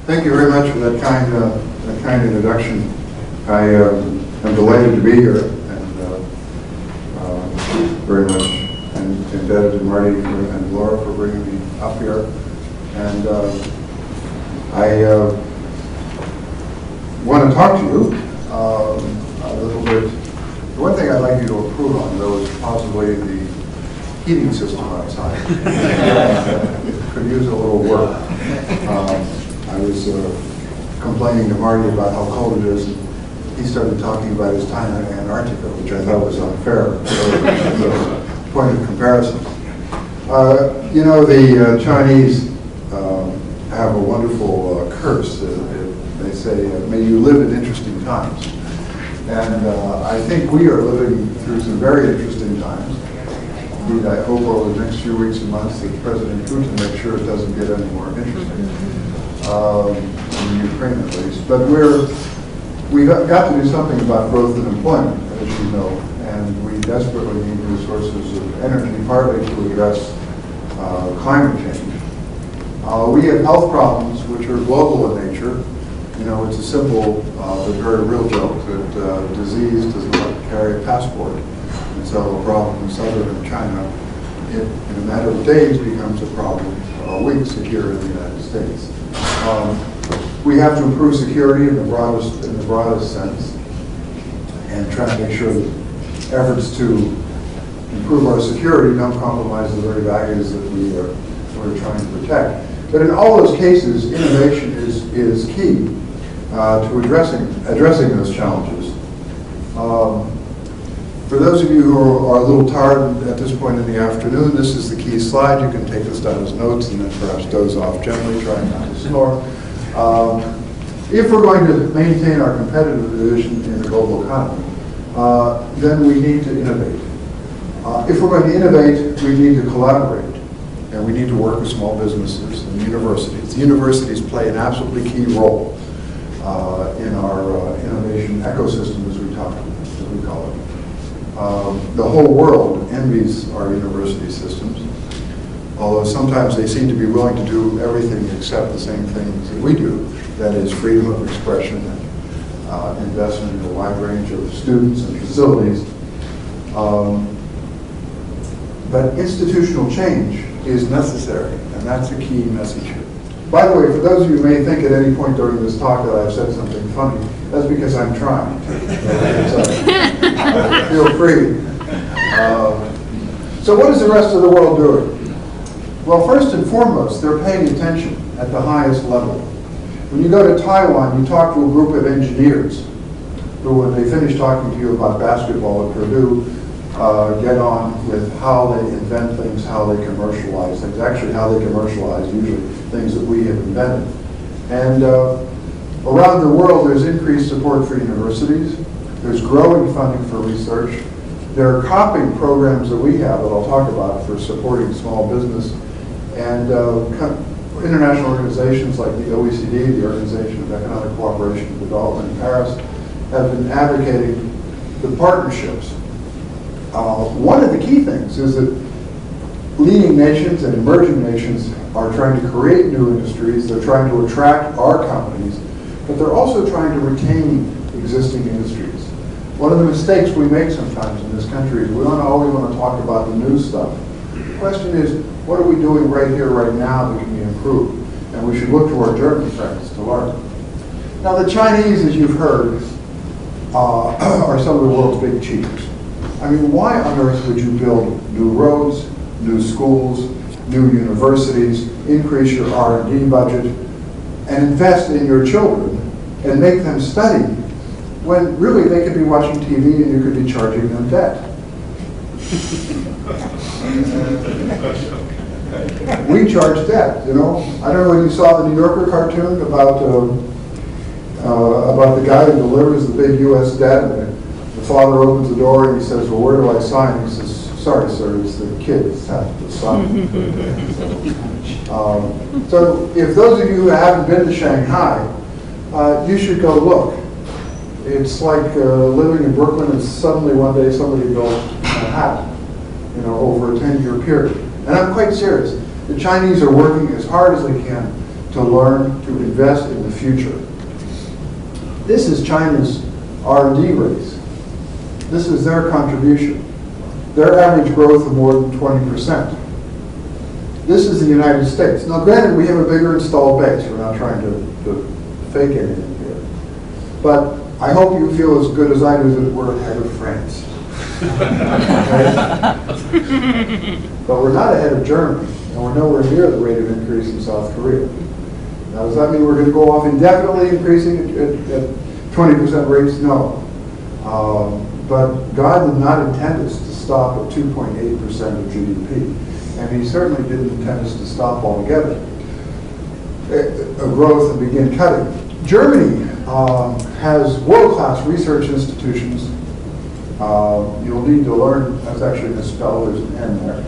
Thank you very much for that kind introduction. I am delighted to be here, and very much indebted to Marty and Laura for bringing me up here. And I want to talk to you a little bit. The one thing I'd like you to improve on, though, is possibly the heating system outside. Could use a little work. I was complaining to Marty about how cold it is, and he started talking about his time in Antarctica, which I thought was unfair. So, point of comparison. You know, the Chinese have a wonderful curse. They say, may you live in interesting times. And I think we are living through some very interesting times. Indeed, I hope over the next few weeks and months that President Putin makes sure it doesn't get any more interesting, in Ukraine at least. But we've got to do something about growth and employment, as you know, and we desperately need new sources of energy, partly to address climate change. We have health problems which are global in nature. You know, it's a simple but very real joke that disease does not carry a passport. And so a problem in southern China, in a matter of days, becomes a problem, weeks here in the United States. We have to improve security in the broadest sense, and try to make sure that efforts to improve our security don't compromise the very values that we're trying to protect. But in all those cases, innovation is key to addressing those challenges. For those of you who are a little tired at this point in the afternoon, this is the key slide. You can take this down as notes and then perhaps doze off gently, trying not to snore. If we're going to maintain our competitive position in the global economy, then we need to innovate. If we're going to innovate, we need to collaborate, and we need to work with small businesses and universities. The universities play an absolutely key role in our innovation ecosystem, as we call it. The whole world envies our university systems, although sometimes they seem to be willing to do everything except the same things that we do. That is freedom of expression and investment in a wide range of students and facilities. But institutional change is necessary, and that's a key message here. By the way, for those of you who may think at any point during this talk that I've said something funny, that's because I'm trying. Feel free. So what is the rest of the world doing? Well, first and foremost, they're paying attention at the highest level. When you go to Taiwan, you talk to a group of engineers who, when they finish talking to you about basketball at Purdue, get on with how they invent things, how they commercialize things, actually how they commercialize usually things that we have invented. And around the world, there's increased support for universities. There's growing funding for research. There are copying programs that we have that I'll talk about for supporting small business. And international organizations like the OECD, the Organization of Economic Cooperation and Development in Paris, have been advocating the partnerships. One of the key things is that leading nations and emerging nations are trying to create new industries. They're trying to attract our companies, but they're also trying to retain existing industries. One of the mistakes we make sometimes in this country is we don't always want to talk about the new stuff. The question is, what are we doing right here, right now that can be improved? And we should look to our German friends to learn. Now, the Chinese, as you've heard, are some of the world's big cheaters. I mean, why on earth would you build new roads, new schools, new universities, increase your R&D budget, and invest in your children and make them study when really they could be watching TV and you could be charging them debt? We charge debt, you know. I don't know when you saw the New Yorker cartoon about the guy who delivers the big U.S. debt, and the father opens the door and he says, well, where do I sign? He says, sorry, sir, it's the kids have to sign. So if those of you who haven't been to Shanghai, you should go look. It's like living in Brooklyn and suddenly one day somebody built Manhattan, you know, over a 10-year period. And I'm quite serious. The Chinese are working as hard as they can to learn to invest in the future. This is China's R&D race. This is their contribution. Their average growth of more than 20%. This is the United States. Now granted, we have a bigger installed base. We're not trying to fake anything here. But I hope you feel as good as I do that we're ahead of France. But we're not ahead of Germany, and we're nowhere near the rate of increase in South Korea. Now, does that mean we're going to go off indefinitely increasing at 20% rates? No. But God did not intend us to stop at 2.8% of GDP, and He certainly didn't intend us to stop altogether growth and begin cutting. Germany has world-class research institutions. You'll need to learn, that's actually misspelled, there's an N there,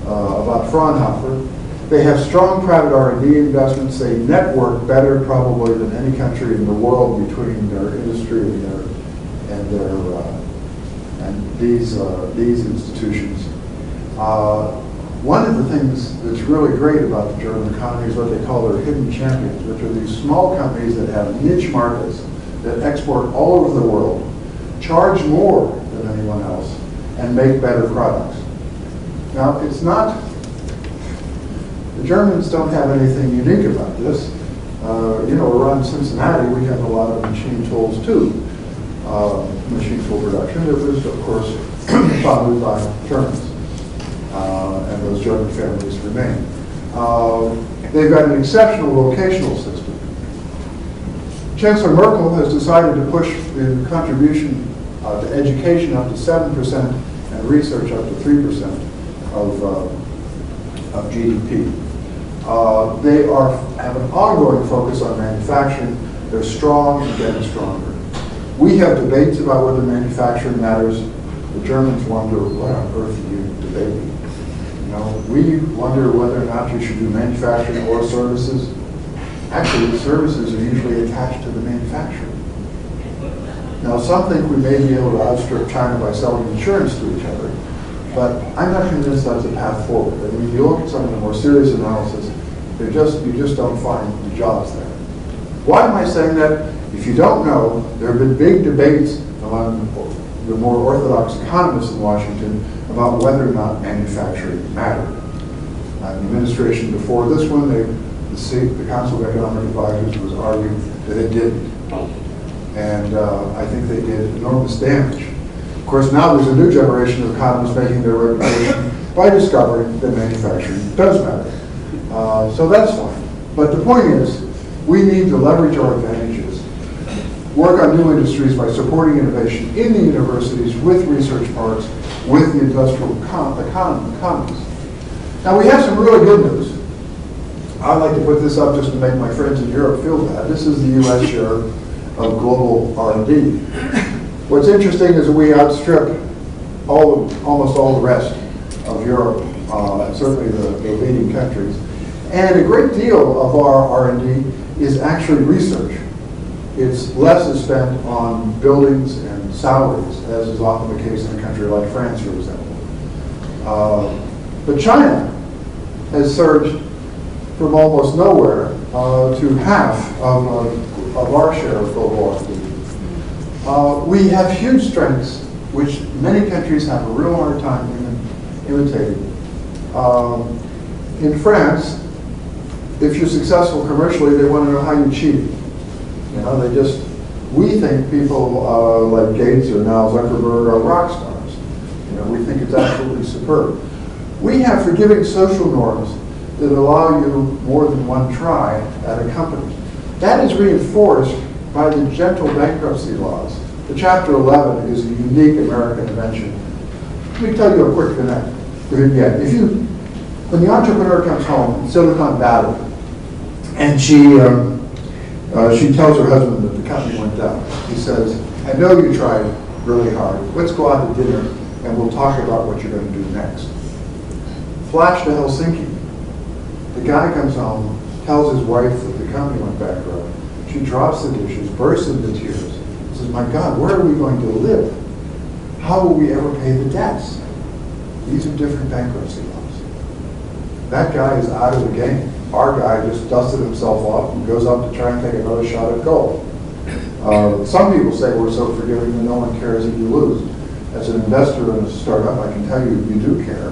about Fraunhofer. They have strong private R&D investments. They network better probably than any country in the world between their industry and these institutions. One of the things that's really great about the German economy is what they call their hidden champions, which are these small companies that have niche markets that export all over the world, charge more than anyone else, and make better products. Now, it's not, the Germans don't have anything unique about this. Around Cincinnati, we have a lot of machine tools too. Machine tool production. It was, of course, founded by Germans. And those German families remain. They've got an exceptional vocational system. Chancellor Merkel has decided to push the contribution to education up to 7% and research up to 3% of GDP. They have an ongoing focus on manufacturing. They're strong and getting stronger. We have debates about whether manufacturing matters. The Germans wonder, what on earth are you debating? We wonder whether or not you should do manufacturing or services. Actually, the services are usually attached to the manufacturing. Now, some think we may be able to outstrip China by selling insurance to each other, but I'm not convinced that's a path forward. I mean, you look at some of the more serious analysis, you just don't find the jobs there. Why am I saying that? If you don't know, there have been big debates among the more orthodox economists in Washington about whether or not manufacturing mattered. The administration before this one, the Council of Economic Advisors was arguing that it didn't. And I think they did enormous damage. Of course, now there's a new generation of economists making their reputation by discovering that manufacturing does matter. So that's fine. But the point is, we need to leverage our advantages, work on new industries by supporting innovation in the universities with research parks, with the industrial economies. Now, we have some really good news. I like to put this up just to make my friends in Europe feel bad. This is the U.S. share of global R&D. What's interesting is that we outstrip almost all the rest of Europe, certainly the leading countries. And a great deal of our R&D is actually research. It's less is spent on buildings and salaries, as is often the case in a country like France, for example. But China has surged from almost nowhere to half of our share of global R&D. We have huge strengths, which many countries have a real hard time imitating. In France, if you're successful commercially, they want to know how you cheated. We think people like Gates or now Zuckerberg are rock stars. We think it's absolutely superb. We have forgiving social norms that allow you more than one try at a company. That is reinforced by the gentle bankruptcy laws. The Chapter 11 is a unique American invention. Let me tell you a quick vignette. When the entrepreneur comes home in Silicon Valley, and she tells her husband that the company went down. He says, I know you tried really hard. Let's go out to dinner and we'll talk about what you're going to do next. Flash to Helsinki. The guy comes home, tells his wife that the company went bankrupt. She drops the dishes, bursts into tears, says, my God, where are we going to live? How will we ever pay the debts? These are different bankruptcy laws. That guy is out of the game. our guy just dusted himself off and goes up to try and take another shot at gold. Some people say we're so forgiving that no one cares if you lose. As an investor in a startup, I can tell you do care.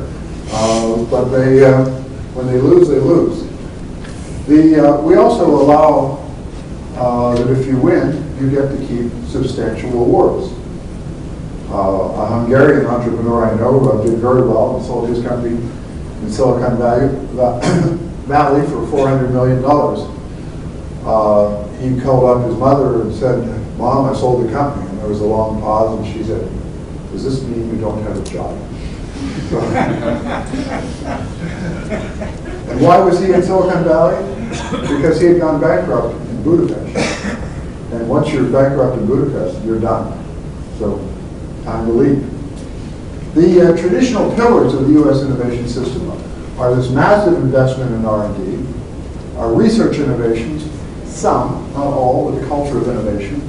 But when they lose, they lose. We also allow that if you win, you get to keep substantial rewards. A Hungarian entrepreneur I know did very well and sold his company in Silicon Valley for $400 million. He called up his mother and said, "Mom, I sold the company." And there was a long pause, and she said, "Does this mean you don't have a job?" And why was he in Silicon Valley? Because he had gone bankrupt in Budapest. And once you're bankrupt in Budapest, you're done. So, time to leave. The traditional pillars of the U.S. innovation system are this massive investment in R&D, our research innovations, some, not all, but the culture of innovation,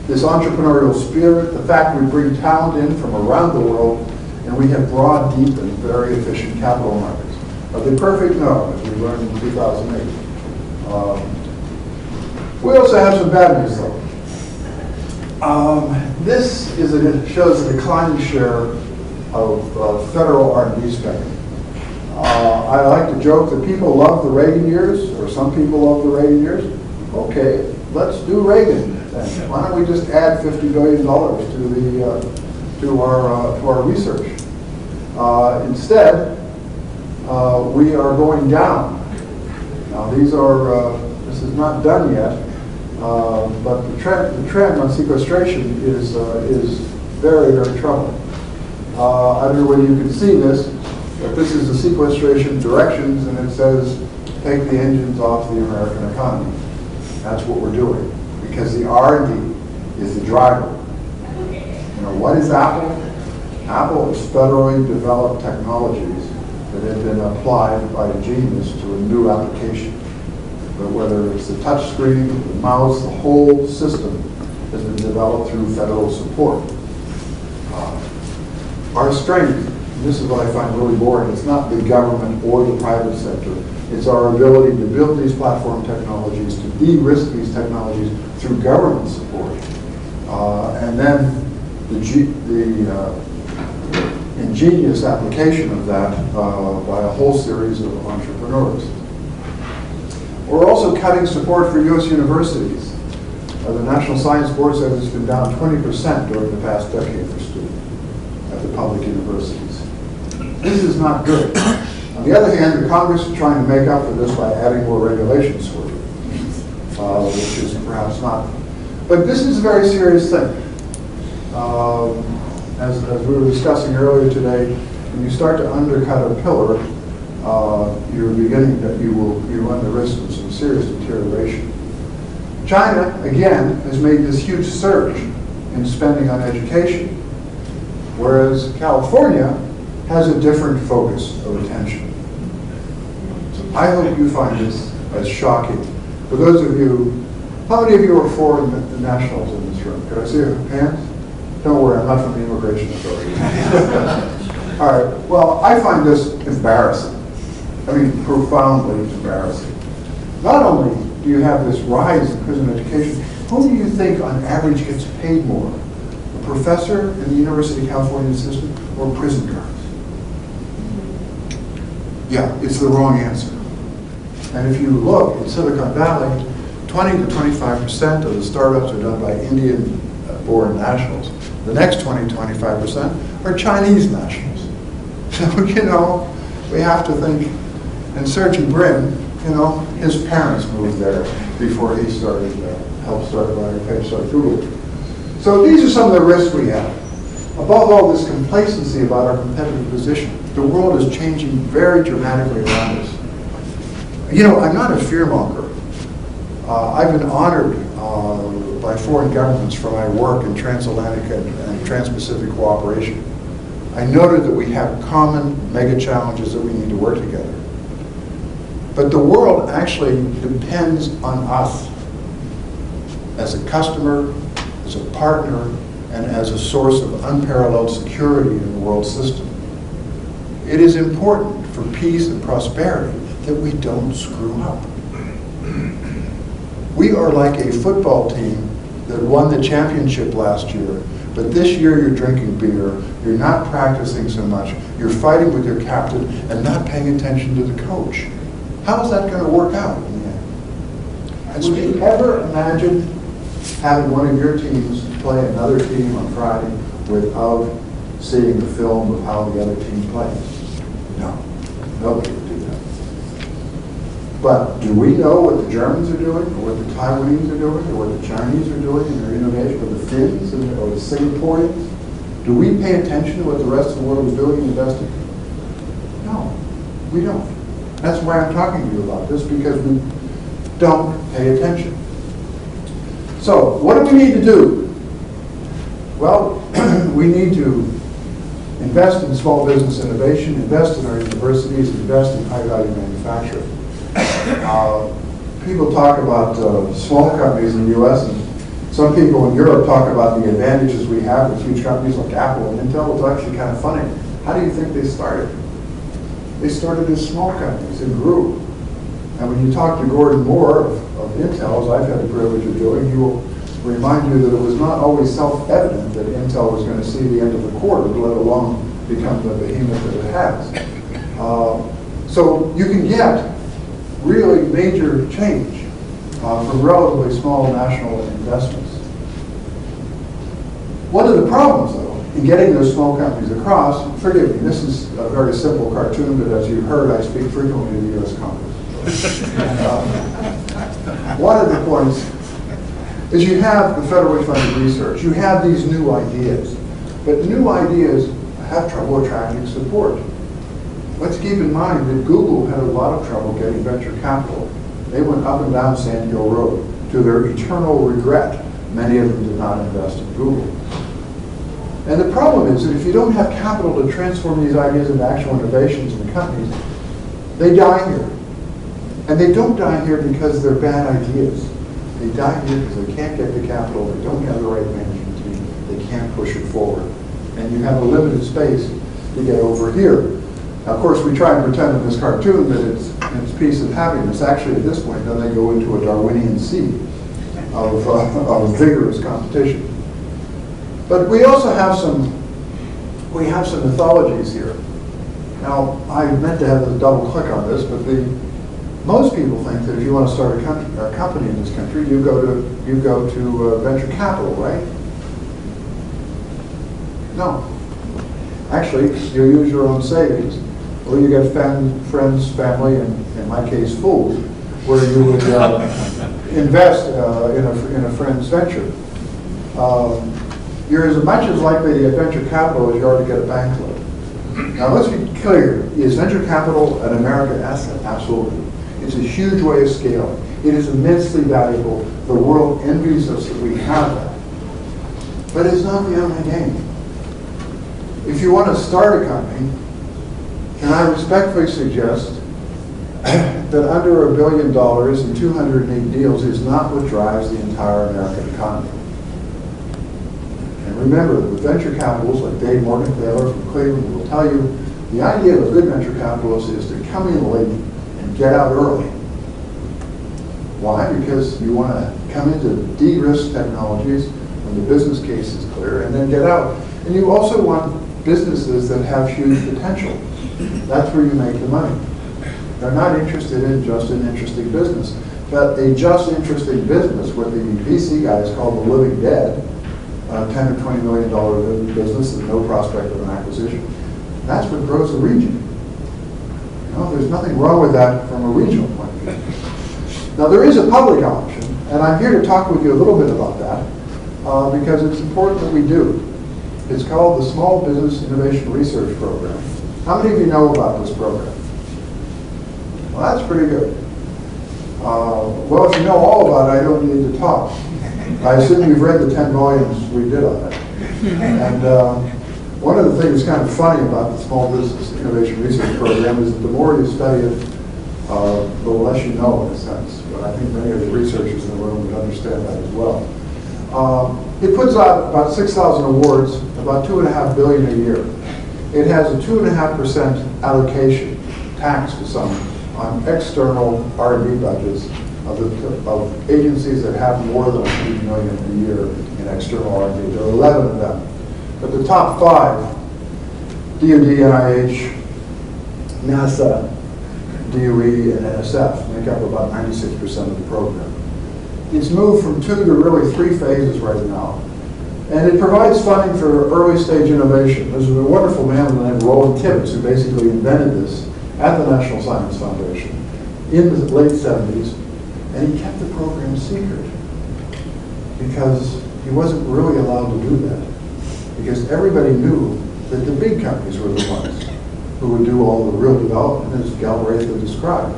this entrepreneurial spirit, the fact we bring talent in from around the world, and we have broad, deep, and very efficient capital markets. Are they perfect? No, as we learned in 2008. We also have some bad news, though. This shows a declining share of federal R&D spending. I like to joke that people love the Reagan years, or some people love the Reagan years. Okay, let's do Reagan then. Why don't we just add $50 billion to our research? Instead, we are going down. Now this is not done yet, but the trend on sequestration is very, very troubling. I don't know whether you can see this, but this is the sequestration directions, and it says, take the engines off the American economy. That's what we're doing, because the R&D is the driver. You know, what is Apple? Apple is federally developed technologies that have been applied by a genius to a new application. But whether it's the touch screen, the mouse, the whole system has been developed through federal support. Our strength, and this is what I find really boring, it's not the government or the private sector. It's our ability to build these platform technologies, to de-risk these technologies through government support. And then the ingenious application of that by a whole series of entrepreneurs. We're also cutting support for U.S. universities. The National Science Board says it's been down 20% during the past decade for students at the public universities. This is not good. On the other hand, the Congress is trying to make up for this by adding more regulations for it, which is perhaps not. But this is a very serious thing. As we were discussing earlier today, when you start to undercut a pillar, you run the risk of some serious deterioration. China, again, has made this huge surge in spending on education, whereas California has a different focus of attention. I hope you find this as shocking. For those of you, how many of you are foreign nationals in this room? Could I see your hands? Don't worry, I'm not from the immigration authority. All right, well, I find this embarrassing. I mean, profoundly embarrassing. Not only do you have this rise in prison education, who do you think on average gets paid more? A professor in the University of California system or prison guards? Yeah, it's the wrong answer. And if you look in Silicon Valley, 20 to 25% of the startups are done by Indian-born nationals. The next 20 to 25% are Chinese nationals. So, you know, we have to think, and Sergey Brin, you know, his parents moved there before he started, helped start Google. So these are some of the risks we have. Above all, this complacency about our competitive position. The world is changing very dramatically around us. You know, I'm not a fearmonger. I've been honored by foreign governments for my work in transatlantic and trans-Pacific cooperation. I noted that we have common mega challenges that we need to work together. But the world actually depends on us as a customer, as a partner, and as a source of unparalleled security in the world system. It is important for peace and prosperity that we don't screw up. We are like a football team that won the championship last year, but this year you're drinking beer, you're not practicing so much, you're fighting with your captain and not paying attention to the coach. How is that going to work out in the end? Would you ever imagine having one of your teams play another team on Friday without seeing the film of how the other team plays? No, nobody would do that. But do we know what the Germans are doing, or what the Taiwanese are doing, or what the Chinese are doing in their innovation, or the Finns, or the Singaporeans? Do we pay attention to what the rest of the world is doing and investing? No, we don't. That's why I'm talking to you about this, because we don't pay attention. So, what do we need to do? Well, we need to invest in small business innovation, invest in our universities, invest in high-value manufacturing. People talk about small companies in the U.S., and some people in Europe talk about the advantages we have with huge companies like Apple and Intel. It's actually kind of funny. How do you think they started? They started as small companies and grew. And when you talk to Gordon Moore of Intel, as I've had the privilege of doing, he will remind you that it was not always self-evident that Intel was going to see the end of the quarter, let alone become the behemoth that it has. So you can get really major change from relatively small national investments. One of the problems, though, in getting those small companies across, forgive me, this is a very simple cartoon, but as you heard, I speak frequently to the U.S. Congress. One of the points is you have the federally funded research. You have these new ideas, but new ideas have trouble attracting support. Let's keep in mind that Google had a lot of trouble getting venture capital. They went up and down Sand Hill Road. To their eternal regret, many of them did not invest in Google. And the problem is that if you don't have capital to transform these ideas into actual innovations in the companies, they die here. And they don't die here because they're bad ideas. They die here because they can't get the capital, they don't have the right management team, they can't push it forward. And you have a limited space to get over here. Now, of course, we try and pretend in this cartoon that it's peace and happiness. Actually, at this point, then they go into a Darwinian sea of vigorous competition. But we also have some mythologies here. Now, I meant to have a double click on this, but most people think that if you want to start a company in this country, you go to venture capital, right? No. Actually, you use your own savings, or you get friends, family, and in my case, fools, where you would invest in a friend's venture. You're as much as likely to get venture capital as you are to get a bank loan. Now, let's be clear. Is venture capital an American asset? Absolutely. It's a huge way of scaling. It is immensely valuable. The world envies us that we have that. But it's not the only game. If you want to start a company, and I respectfully suggest that under $1 billion and 208 deals is not what drives the entire American economy. And remember, with venture capitalists like Dave Morgenthaler from Cleveland will tell you, the idea of a good venture capitalist is to come in late and get out early. Why? Because you want to come into de-risk technologies when the business case is clear and then get out. And you also want businesses that have huge potential. That's where you make the money. They're not interested in just an interesting business. But a just interesting business, what the VC guys call the living dead, $10 or $20 million business and no prospect of an acquisition, that's what grows the region. You know, there's nothing wrong with that from a regional point of view. Now, there is a public option, and I'm here to talk with you a little bit about that because it's important that we do. It's called the Small Business Innovation Research Program. How many of you know about this program? Well, that's pretty good. Well, if you know all about it, I don't need to talk. I assume you've read the 10 volumes we did on it. And one of the things kind of funny about the Small Business Innovation Research Program is that the more you study it, the less you know in a sense. But I think many of the researchers in the room would understand that as well. It puts out about 6,000 awards, about $2.5 billion a year. It has a 2.5% allocation tax to some on external R&D budgets of agencies that have more than $100 million a year in external R&D. There are 11 of them. But the top 5, DoD, NIH, NASA, DOE, and NSF, make up about 96% of the program. It's moved from 2 to really 3 phases right now. And it provides funding for early stage innovation. There's a wonderful man named Roland Tibbets who basically invented this at the National Science Foundation in the late 70s, and he kept the program secret because he wasn't really allowed to do that, because everybody knew that the big companies were the ones who would do all the real development, as Galbraith had described.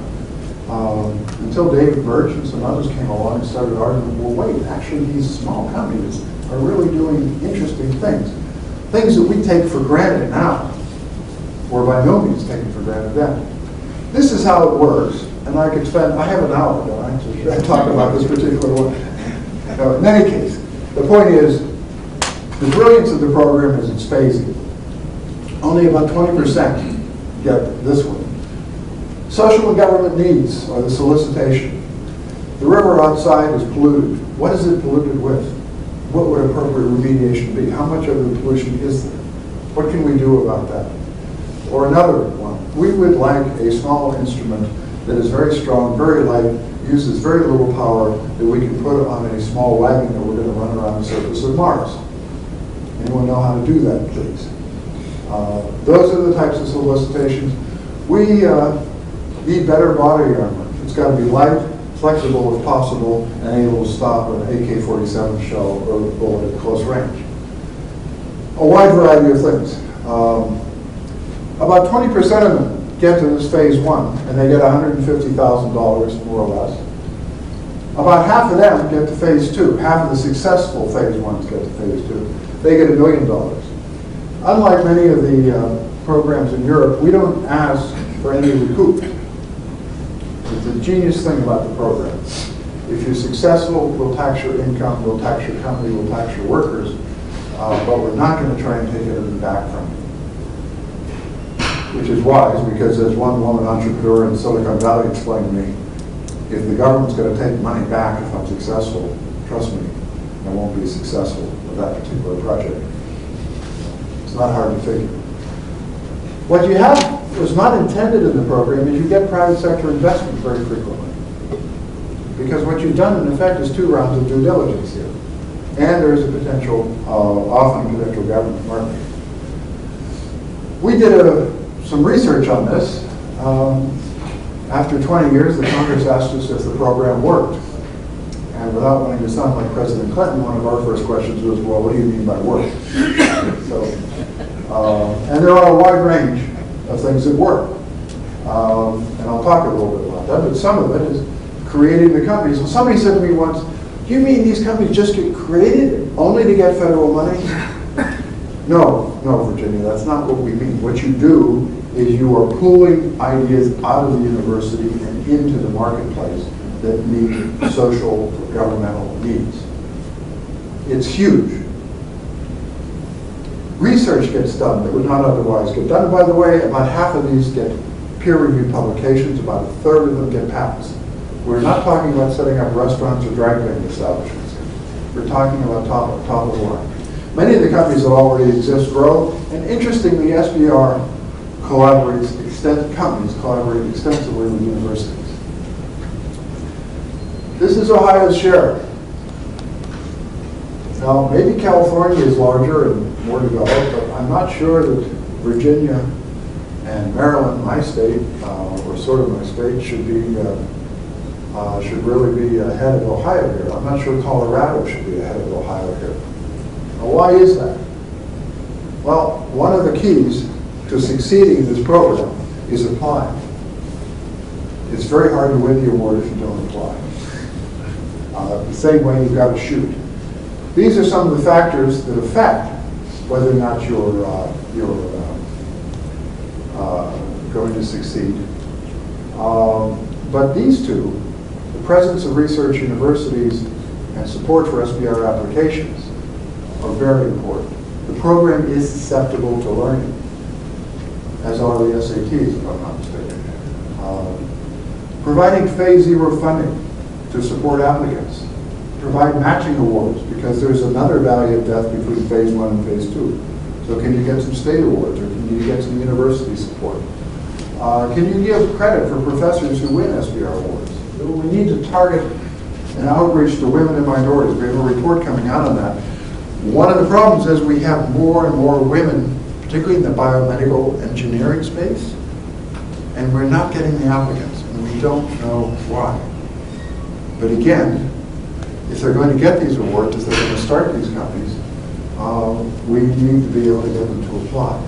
Until David Birch and some others came along and started arguing, well, wait, actually these small companies are really doing interesting things. Things that we take for granted now, or by no means taken for granted then. This is how it works, and I could spend, I have an hour, don't I, to talk about this particular one. Now, in any case, the point is, the brilliance of the program is its phasing. Only about 20% get this one. Social and government needs, or the solicitation. The river outside is polluted. What is it polluted with? What would appropriate remediation be? How much of the pollution is there? What can we do about that? Or another one, we would like a small instrument that is very strong, very light, uses very little power, that we can put on a small wagon that we're going to run around the surface of Mars. Anyone know how to do that, please? Those are the types of solicitations. We need better body armor. It's got to be light, flexible if possible, and able to stop an AK-47 shell or bullet at close range. A wide variety of things. About 20% of them get to this phase 1, and they get $150,000 more or less. About half of them get to phase 2. Half of the successful phase 1s get to phase 2. They get $1 million. Unlike many of the programs in Europe, we don't ask for any recoup. It's a genius thing about the program. If you're successful, we'll tax your income, we'll tax your company, we'll tax your workers, but we're not going to try and take anything back from you. Which is wise, because as one woman entrepreneur in Silicon Valley explained to me, if the government's going to take money back if I'm successful, trust me, I won't be successful with that particular project. It's not hard to figure. What you have was not intended in the program is you get private sector investment very frequently. Because what you've done in effect is 2 rounds of due diligence here. And there is a potential, often potential government market. We did some research on this. After 20 years, the Congress asked us if the program worked. And without wanting to sound like President Clinton, one of our first questions was, well, what do you mean by work? And there are a wide range of things that work. And I'll talk a little bit about that, but some of it is creating the companies. And somebody said to me once, do you mean these companies just get created only to get federal money? No, Virginia, that's not what we mean. What you do is you are pulling ideas out of the university and into the marketplace that meet social, governmental needs. It's huge. Research gets done that would not otherwise get done. By the way, about half of these get peer-reviewed publications, about a third of them get patents. We're not talking about setting up restaurants or dry cleaning establishments. We're talking about top of the line. Many of the companies that already exist grow, and interestingly, SBR companies collaborate extensively with universities. This is Ohio's share. Now, maybe California is larger and more developed, but I'm not sure that Virginia and Maryland, my state, or sort of my state, should really be ahead of Ohio here. I'm not sure Colorado should be ahead of Ohio here. Now, why is that? Well, one of the keys to succeeding in this program is applying. It's very hard to win the award if you don't apply. The same way you've got to shoot. These are some of the factors that affect whether or not you're going to succeed. But these two, the presence of research universities and support for SBR applications, are very important. The program is susceptible to learning, as are the SATs, if I'm not mistaken. Providing phase 0 funding to support applicants. Provide matching awards, because there's another valley of death between phase 1 and phase 2. So can you get some state awards, or can you get some university support? Can you give credit for professors who win SBR awards? We need to target an outreach to women and minorities. We have a report coming out on that. One of the problems is we have more and more women, particularly in the biomedical engineering space, and we're not getting the applicants, and we don't know why. But again, if they're going to get these awards, if they're going to start these companies, we need to be able to get them to apply.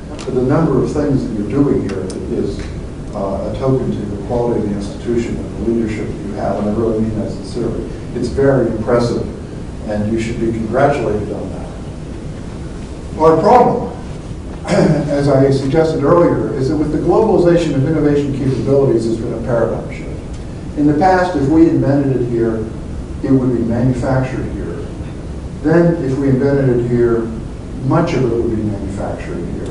But the number of things that you're doing here is a token to the quality of the institution and the leadership that you have, and I really mean that sincerely. It's very impressive, and you should be congratulated on that. Our problem, as I suggested earlier, is that with the globalization of innovation capabilities, there's been a paradigm shift. In the past, if we invented it here, it would be manufactured here. Then, if we invented it here, much of it would be manufactured here.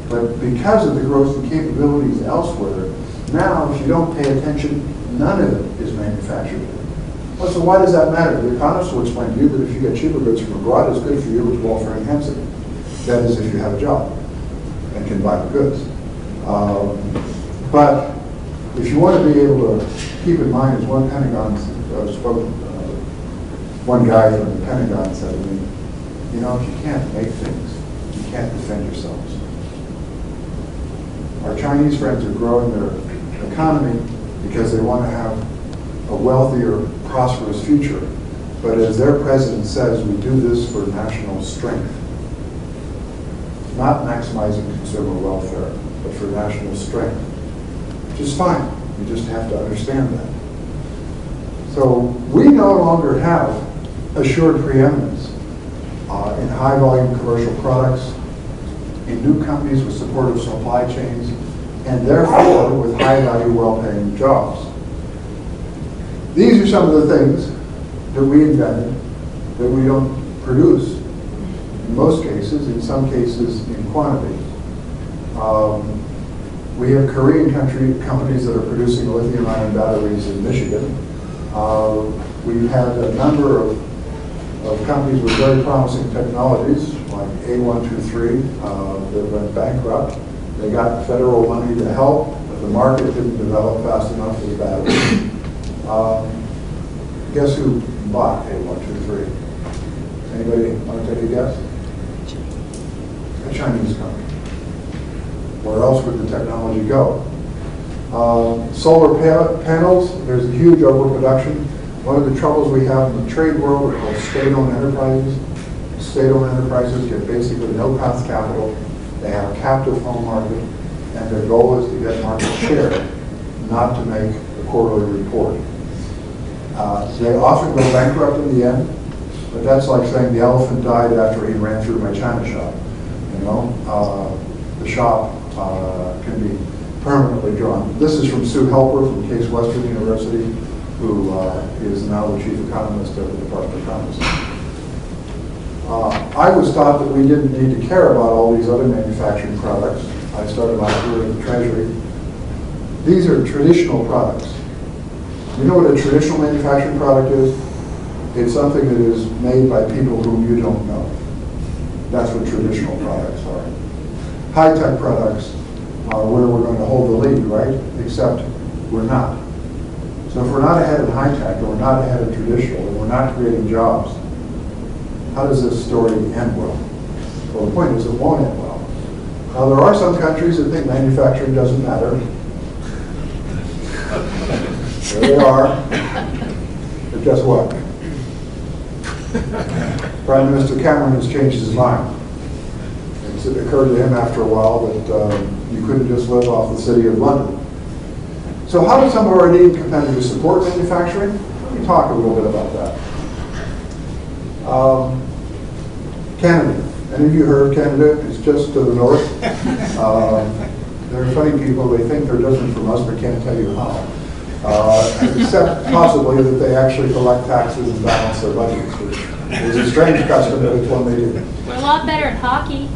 But because of the growth in capabilities elsewhere, now, if you don't pay attention, none of it is manufactured here. Well, so why does that matter? The economists will explain to you that if you get cheaper goods from abroad, it's good for you, it's welfare enhancing. That is, if you have a job and can buy the goods. But if you want to be able to keep in mind, as one Pentagon one guy from the Pentagon said to me, you know, if you can't make things, you can't defend yourselves. Our Chinese friends are growing their economy because they want to have a wealthier, prosperous future. But as their president says, we do this for national strength. Not maximizing consumer welfare, but for national strength. Which is fine. You just have to understand that. So we no longer have assured preeminence in high volume commercial products, in new companies with supportive supply chains, and therefore with high value, well-paying jobs. These are some of the things that we invented that we don't produce in most cases, in some cases in quantity. We have Korean companies that are producing lithium-ion batteries in Michigan. We've had a number of companies with very promising technologies, like A123, that went bankrupt. They got federal money to help, but the market didn't develop fast enough for the batteries. Guess who bought A123? Anybody want to take a guess? A Chinese company. Where else would the technology go? Solar panels, there's a huge overproduction. One of the troubles we have in the trade world are called state-owned enterprises. State-owned enterprises get basically no cost capital. They have a captive home market, and their goal is to get market share, not to make a quarterly report. They often go bankrupt in the end, but that's like saying the elephant died after he ran through my china shop. You know, the shop can be permanently drawn. This is from Sue Helper from Case Western University, who is now the chief economist of the Department of Commerce. I was taught that we didn't need to care about all these other manufacturing products. I started my career at the Treasury. These are traditional products. You know what a traditional manufacturing product is? It's something that is made by people whom you don't know. That's what traditional products are. High-tech products are where we're going to hold the lead, right? Except we're not. So if we're not ahead in high-tech, or we're not ahead in traditional, and we're not creating jobs, how does this story end well? Well, the point is it won't end well. Now, there are some countries that think manufacturing doesn't matter. There they are. But guess what? Prime Minister Cameron has changed his mind. It occurred to him after a while that you couldn't just live off the city of London. So how do some of our leading competitors support manufacturing? Let me talk a little bit about that. Canada. Any of you heard of Canada? It's just to the north. They're funny people. They think they're different from us, but can't tell you how. Except possibly that they actually collect taxes and balance their budgets, which is a strange custom, but it's one they do. We're a lot better at hockey.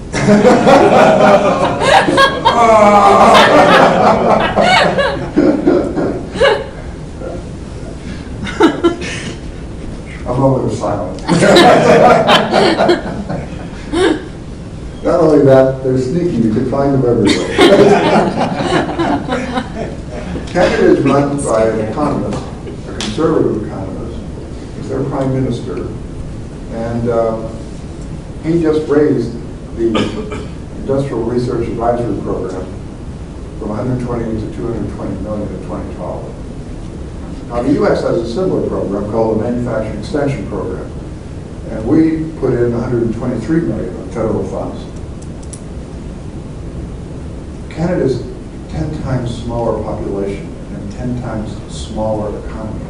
A moment of silence. Not only that, they're sneaky. You can find them everywhere. Canada is run by an economist, a conservative economist. He's their prime minister. And he just raised the Industrial Research Advisory Program from 120 to 220 million in 2012. Now, the U.S. has a similar program called the Manufacturing Extension Program. And we put in 123 million of federal funds. Canada's 10 times smaller population and 10 times smaller economy.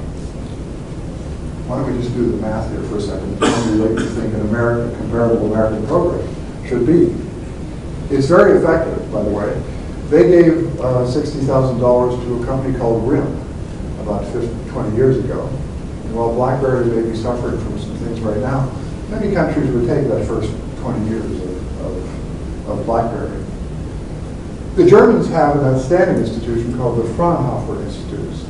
Why don't we just do the math here for a second and tell me what you think an American, comparable American program should be. It's very effective, by the way. They gave $60,000 to a company called RIM about 20 years ago. And while BlackBerry may be suffering from some things right now, many countries would take that first 20 years of BlackBerry. The Germans have an outstanding institution called the Fraunhofer Institutes.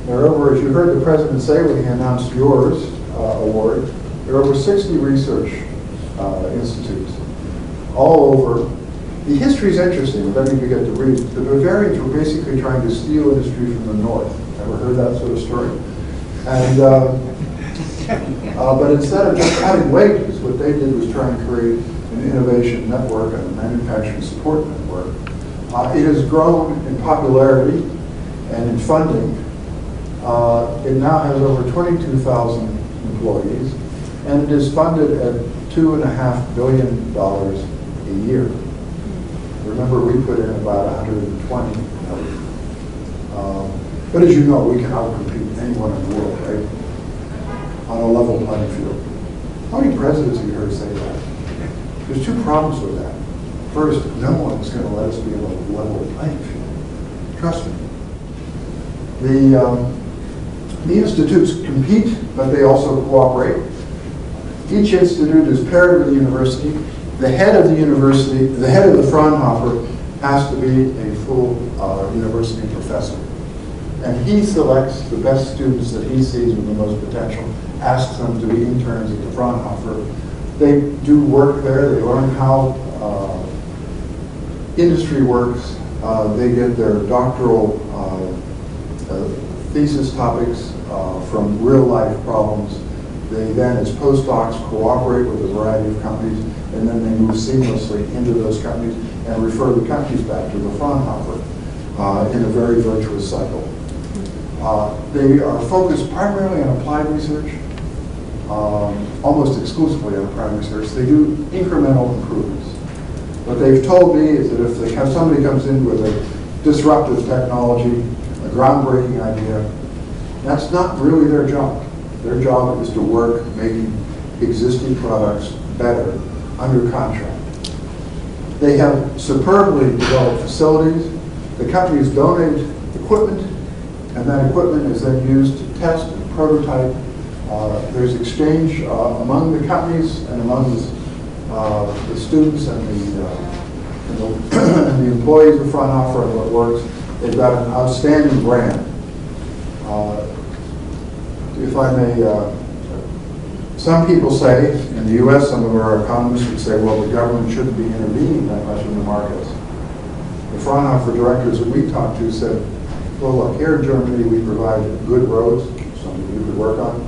There are over, as you heard the president say when he announced yours award, there are over 60 research institutes all over. The history is interesting, if any of you get to read. The Bavarians were basically trying to steal industry from the north. Ever heard that sort of story? And but instead of just cutting wages, what they did was try and create an innovation network and a manufacturing support network. It has grown in popularity and in funding. It now has over 22,000 employees, and it is funded at $2.5 billion a year. Remember, we put in about 120 million. But as you know, we can outcompete anyone in the world, right? On a level playing field. How many presidents have you heard say that? There's two problems with that. First, no one is going to let us be on a level playing field. Trust me. The institutes compete, but they also cooperate. Each institute is paired with the university. The head of the university, the head of the Fraunhofer, has to be a full university professor. And he selects the best students that he sees with the most potential, asks them to be interns at the Fraunhofer. They do work there. They learn how industry works. They get their doctoral thesis topics from real-life problems. They then, as postdocs, cooperate with a variety of companies, and then they move seamlessly into those companies and refer the companies back to the Fraunhofer in a very virtuous cycle. They are focused primarily on applied research, almost exclusively on applied research. They do incremental improvements. What they've told me is that if they have somebody comes in with a disruptive technology, a groundbreaking idea, that's not really their job. Their job is to work making existing products better under contract. They have superbly developed facilities. The companies donate equipment, and that equipment is then used to test and prototype. There's exchange among the companies and among the students and the employees of Fraunhofer and what works. They've got an outstanding brand. If I may, some people say, in the U.S., some of our economists would say, well, the government shouldn't be intervening that much in the markets. The Fraunhofer directors that we talked to said, well, look, here in Germany, we provide good roads, something you could work on.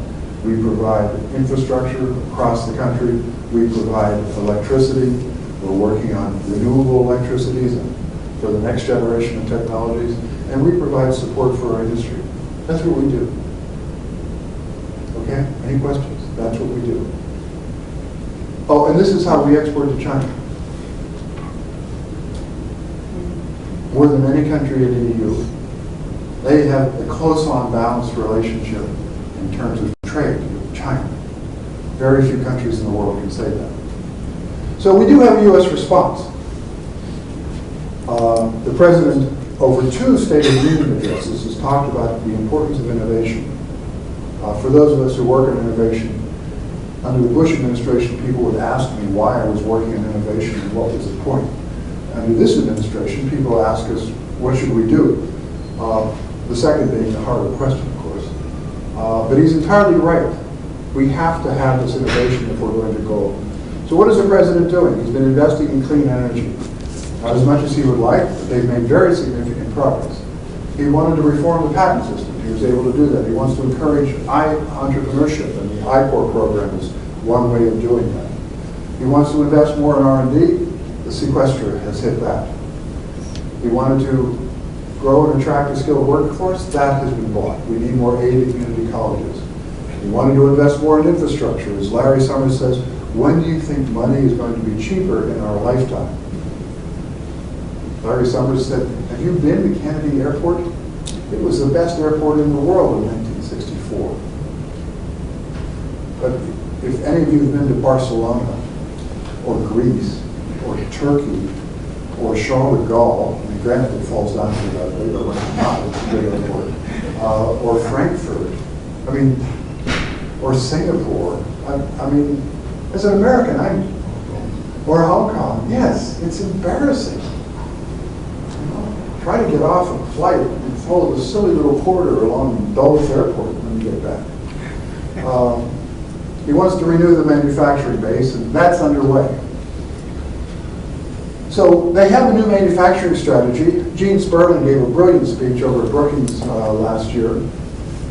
We provide infrastructure across the country. We provide electricity. We're working on renewable electricities and for the next generation of technologies. And we provide support for our industry. That's what we do. Okay? Any questions? That's what we do. Oh, and this is how we export to China. More than any country in the EU, they have a close on balanced relationship in terms of trade with China. Very few countries in the world can say that. So we do have a U.S. response. The President, over 2 State of the Union addresses, has talked about the importance of innovation. For those of us who work in innovation, under the Bush administration, people would ask me why I was working in innovation and what was the point. Under this administration, people ask us, what should we do? The second being the harder question, of course. But he's entirely right. We have to have this innovation if we're going to go. So what is the president doing? He's been investing in clean energy. Not as much as he would like, but they've made very significant progress. He wanted to reform the patent system. He was able to do that. He wants to encourage entrepreneurship, and the IPOR program is one way of doing that. He wants to invest more in R&D. The sequester has hit that. He wanted to grow and attract a skilled workforce. That has been bought. We need more aid at community colleges. He wanted to invest more in infrastructure. As Larry Summers says, when do you think money is going to be cheaper in our lifetime? Larry Summers said, have you been to Kennedy Airport? It was the best airport in the world in 1964. But if any of you have been to Barcelona, or Greece, or Turkey, or Charles de Gaulle, I mean, granted it falls down to that, but not, it's a good airport, or Frankfurt, I mean, or Singapore, I mean, as an American, or Hong Kong, yes, it's embarrassing. Try to get off a flight and follow the silly little corridor along Dulles Airport when you get back. He wants to renew the manufacturing base, and that's underway. So they have a new manufacturing strategy. Gene Sperling gave a brilliant speech over at Brookings last year,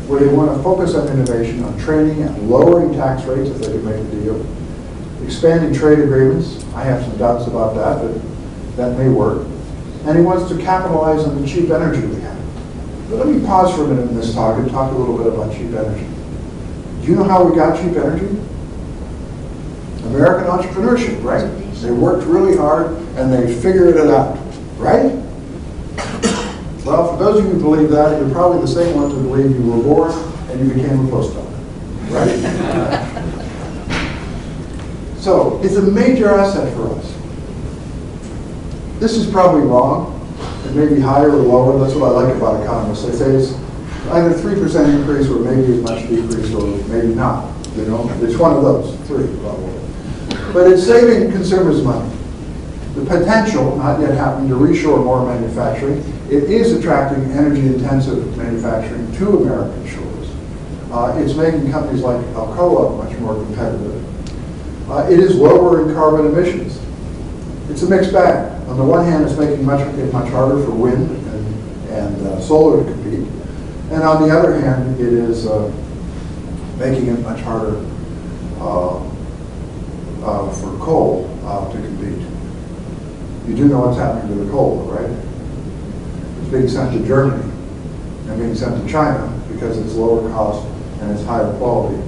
where they want to focus on innovation, on training, and lowering tax rates if they can make a deal. Expanding trade agreements. I have some doubts about that, but that may work. And he wants to capitalize on the cheap energy we have. But let me pause for a minute in this talk and talk a little bit about cheap energy. Do you know how we got cheap energy? American entrepreneurship, right? They worked really hard and they figured it out, right? Well, for those of you who believe that, you're probably the same ones who believe you were born and you became a postdoc, right? So it's a major asset for us. This is probably wrong. It may be higher or lower. That's what I like about economists. They say it's either 3% increase or maybe as much decrease or maybe not. You know, it's one of those, 3 probably. But it's saving consumers money. The potential, not yet happening, to reshore more manufacturing. It is attracting energy-intensive manufacturing to American shores. It's making companies like Alcoa much more competitive. It is lowering carbon emissions. It's a mixed bag. On the one hand, it's making it much harder for wind and solar to compete. And on the other hand, it is making it much harder for coal to compete. You do know what's happening to the coal, right? It's being sent to Germany and being sent to China because it's lower cost and it's higher quality.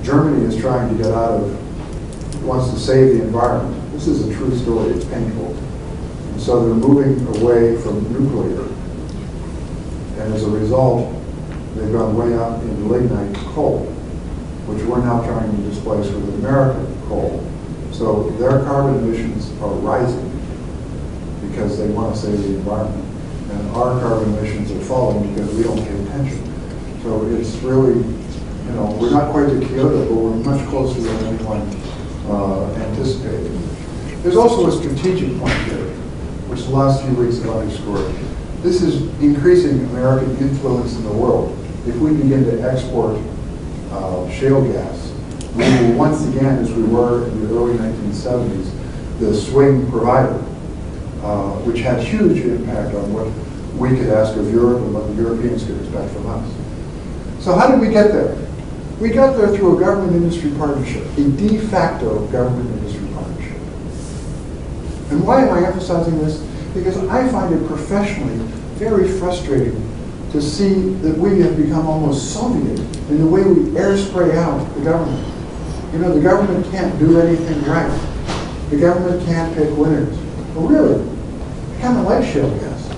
Germany is trying to get out of, wants to save the environment. This is a true story, it's painful. And so they're moving away from nuclear. And as a result, they've gone way up in lignite coal, which we're now trying to displace with American coal. So their carbon emissions are rising because they want to save the environment. And our carbon emissions are falling because we don't pay attention. So it's really, you know, we're not quite to Kyoto, but we're much closer than anyone anticipated. There's also a strategic point here, which the last few weeks have underscored. This is increasing American influence in the world. If we begin to export shale gas, we will once again, as we were in the early 1970s, the swing provider, which had huge impact on what we could ask of Europe and what the Europeans could expect from us. So how did we get there? We got there through a government-industry partnership, a de facto government-industry partnership. And why am I emphasizing this? Because I find it professionally very frustrating to see that we have become almost Soviet in the way we air spray out the government. You know, the government can't do anything right. The government can't pick winners. Well, really, I kind of like shale gas.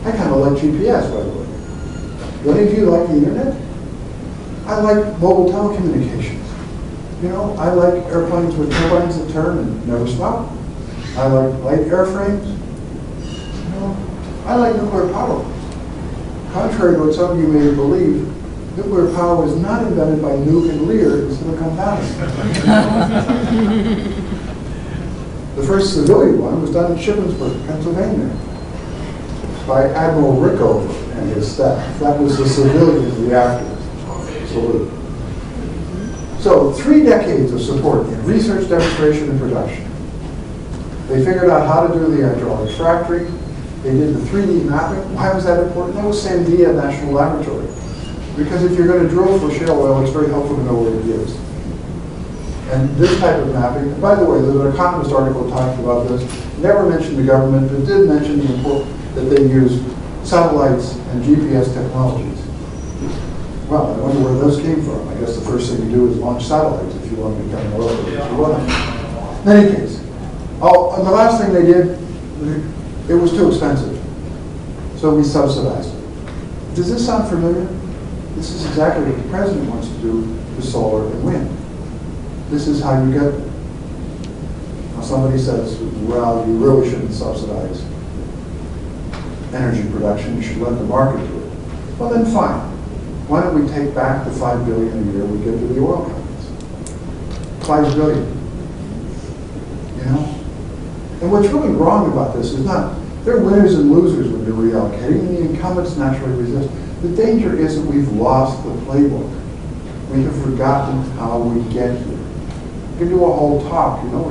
I kind of like GPS, by the way. Do any of you like the internet? I like mobile telecommunications. You know, I like airplanes with turbines that turn and never stop. I like light airframes. You know, I like nuclear power. Contrary to what some of you may believe, nuclear power was not invented by Nuke and Lear in Silicon Valley. The first civilian one was done in Shippensburg, Pennsylvania, by Admiral Rickover and his staff. That was the civilian reactor. Salute. So 3 decades of support in research, demonstration, and production. They figured out how to do the hydraulic fracturing. They did the 3D mapping. Why was that important? That was Sandia National Laboratory. Because if you're going to drill for shale oil, it's very helpful to know where it is. And this type of mapping, and by the way, there's an Economist article talking about this, never mentioned the government, but did mention the importance that they use satellites and GPS technologies. Well, I wonder where those came from. I guess the first thing you do is launch satellites if you want to become an oil producer. In any case, and the last thing they did, it was too expensive. So we subsidized it. Does this sound familiar? This is exactly what the president wants to do with solar and wind. This is how you get. Now somebody says, well, you really shouldn't subsidize energy production. You should let the market do it. Well, then fine. Why don't we take back the $5 billion a year we give to the oil companies? $5 billion. You know? And what's really wrong about this is not, they're winners and losers when they're reallocating, and the incumbents naturally resist. The danger is that we've lost the playbook. We have forgotten how we get here. We can do a whole talk, you know.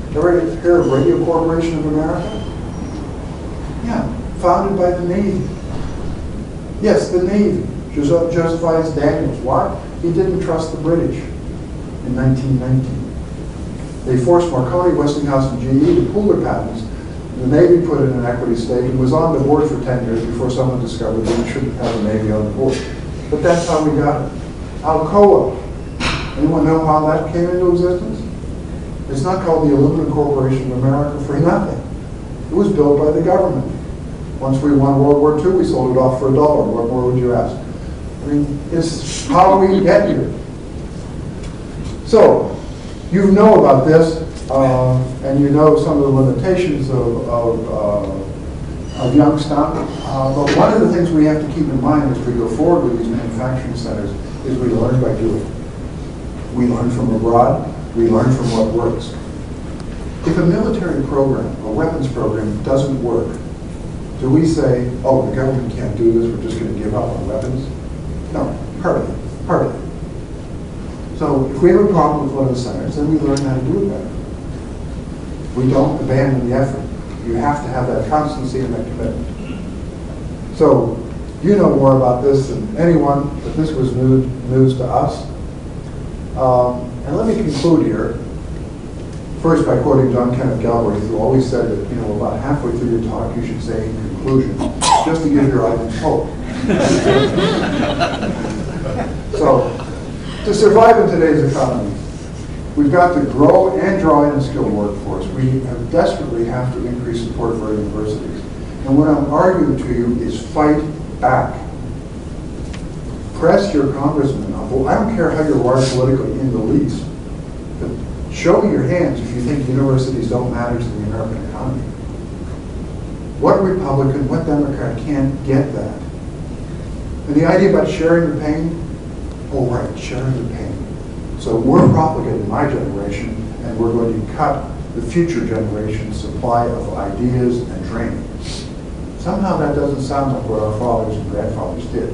Ever hear of Radio Corporation of America? Yeah, founded by the Navy. Yes, the Navy. Joseph Ives Daniels. Why? He didn't trust the British in 1919. They forced Marconi, Westinghouse, and GE to pool their patents. The Navy put in an equity stake and was on the board for 10 years before someone discovered that we shouldn't have a Navy on the board. But that's how we got it. Alcoa. Anyone know how that came into existence? It's not called the Aluminum Corporation of America for nothing. It was built by the government. Once we won World War II, we sold it off for $1. What more would you ask? I mean, it's how we get here. So, you know about this, and you know some of the limitations of Youngstown. But one of the things we have to keep in mind as we go forward with these manufacturing centers is we learn by doing. We learn from abroad. We learn from what works. If a military program, a weapons program, doesn't work, do we say, oh, the government can't do this, we're just going to give up on weapons? No, hardly. So if we have a problem with one of the centers, then we learn how to do it better. We don't abandon the effort. You have to have that constancy and that commitment. So you know more about this than anyone, but this was news to us. And let me conclude here, first by quoting John Kenneth Galbraith, who always said that, you know, about halfway through your talk, you should say in conclusion, just to give your audience hope. So, to survive in today's economy, we've got to grow and draw in a skilled workforce. We desperately have to increase support for our universities. And what I'm arguing to you is fight back. Press your congressman. I don't care how you're wired politically in the least, but show me your hands if you think universities don't matter to the American economy. What Republican, what Democrat can't get that? And the idea about sharing the pain, oh right, sharing the pain. So we're propagating my generation, and we're going to cut the future generation's supply of ideas and training. Somehow that doesn't sound like what our fathers and grandfathers did.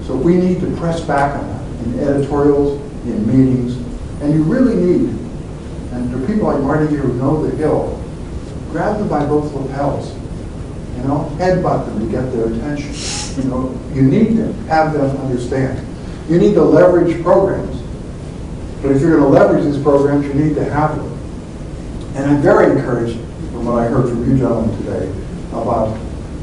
So we need to press back on that in editorials, in meetings, and you really need, and there are people like Marty here who know the Hill, grab them by both lapels, you know, headbutt them to get their attention. You know, you need to have them understand. You need to leverage programs. But if you're going to leverage these programs, you need to have them. And I'm very encouraged from what I heard from you gentlemen today about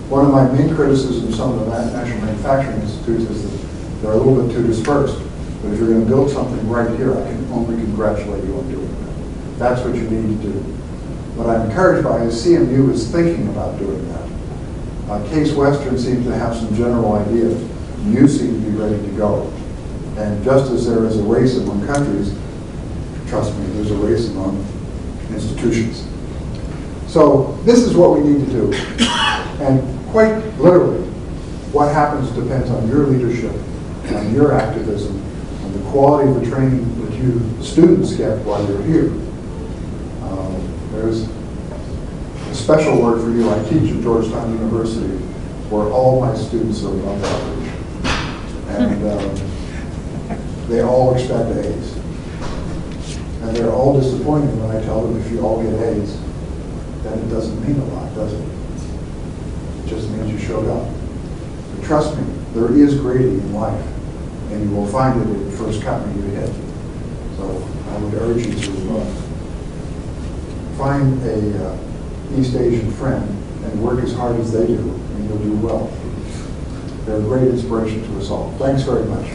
one of my main criticisms of some of the national manufacturing institutes is that they're a little bit too dispersed. But if you're going to build something right here, I can only congratulate you on doing that. That's what you need to do. What I'm encouraged by is CMU is thinking about doing that. Case Western seems to have some general ideas. You seem to be ready to go. And just as there is a race among countries, trust me, there's a race among institutions. So this is what we need to do. And quite literally, what happens depends on your leadership, on your activism, on the quality of the training that you students get while you're here. There's a special word for you. I teach at Georgetown University, where all my students are above average. And they all expect A's. And they're all disappointed when I tell them if you all get A's, then it doesn't mean a lot, does it? It just means you showed up. But trust me, there is grading in life, and you will find it in the first company you hit. So I would urge you to find a East Asian friend and work as hard as they do, and you'll do well. They're a great inspiration to us all. Thanks very much.